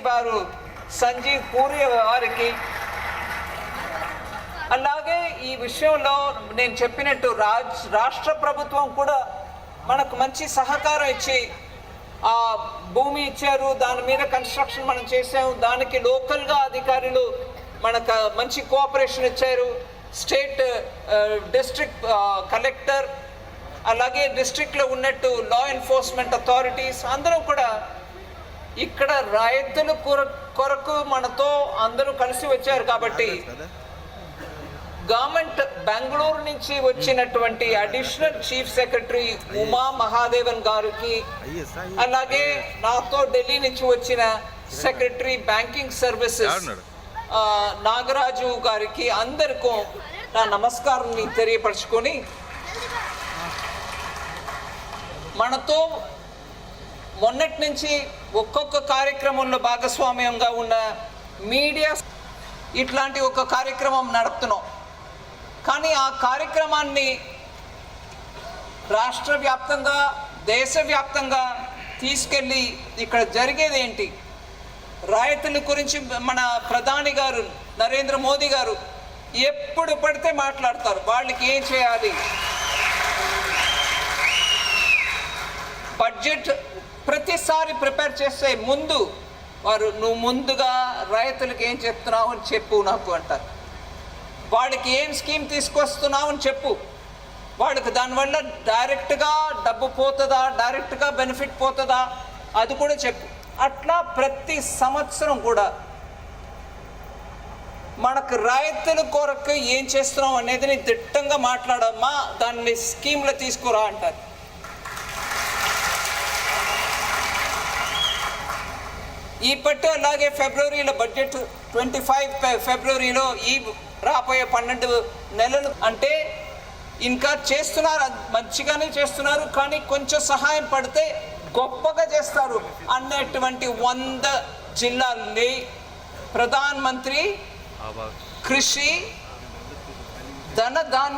వారు సంజీవ్ పూరి వారికి, అలాగే ఈ విషయంలో నేను చెప్పినట్టు రాష్ట్ర ప్రభుత్వం కూడా మనకు మంచి సహకారం ఇచ్చి ఆ భూమి ఇచ్చారు, దాని మీద కన్స్ట్రక్షన్ మనం చేసాము. దానికి లోకల్గా అధికారులు మనకు మంచి కోఆపరేషన్ ఇచ్చారు. స్టేట్ డిస్ట్రిక్ట్ కలెక్టర్ అలాగే డిస్ట్రిక్ట్లో ఉన్నట్టు లా ఎన్ఫోర్స్మెంట్ అథారిటీస్ అందరూ కూడా ఇక్కడ రైతుల కొరకు మనతో అందరూ కలిసి వచ్చారు. కాబట్టి గవర్నమెంట్ బెంగళూరు నుంచి వచ్చినటువంటి additional chief secretary Uma Mahadevan గారికి, అలాగే నాతో ఢిల్లీ నుంచి వచ్చిన సెక్రటరీ బ్యాంకింగ్ సర్వీసెస్ నాగరాజు గారికి అందరికీ నా నమస్కారాన్ని తెలియపరచుకొని, మనతో మొన్నటి నుంచి ఒక్కొక్క కార్యక్రమంలో భాగస్వామ్యంగా ఉన్న మీడియా ఇట్లాంటి ఒక కార్యక్రమం నడుపుతున్నాం. కానీ ఆ కార్యక్రమాన్ని రాష్ట్ర వ్యాప్తంగా దేశవ్యాప్తంగా తీసుకెళ్ళి ఇక్కడ జరిగేది ఏంటి, రైతుల గురించి మన ప్రధాని గారు నరేంద్ర మోదీ గారు ఎప్పుడు పడితే మాట్లాడతారు. వాళ్ళకి ఏం చేయాలి, బడ్జెట్ ప్రతిసారి ప్రిపేర్ చేసే ముందు వారు నువ్వు ముందుగా రైతులకు ఏం చెప్తున్నావు అని చెప్పు నాకు అంటారు. వాళ్ళకి ఏం స్కీమ్ తీసుకొస్తున్నావు అని చెప్పు, వాళ్ళకి దానివల్ల డైరెక్ట్గా డబ్బు పోతుందా, డైరెక్ట్గా బెనిఫిట్ పోతుందా అది కూడా చెప్పు. అట్లా ప్రతి సంవత్సరం కూడా మనకు రైతుల కొరకు ఏం చేస్తున్నాం అనేది దిట్టంగా మాట్లాడమ్మా, దాన్ని స్కీమ్లో తీసుకురా అంటారు. ఈ పట్టు అలాగే ఫిబ్రవరిలో బడ్జెట్ 25 ఫిబ్రవరిలో ఈ రాబోయే 12 నెలలు అంటే ఇంకా చేస్తున్నారు, మంచిగానే చేస్తున్నారు, కానీ కొంచెం సహాయం పడితే గొప్పగా చేస్తారు అన్నటువంటి 100 జిల్లాల్ని ప్రధాన మంత్రి కృషి ధన ధాన్య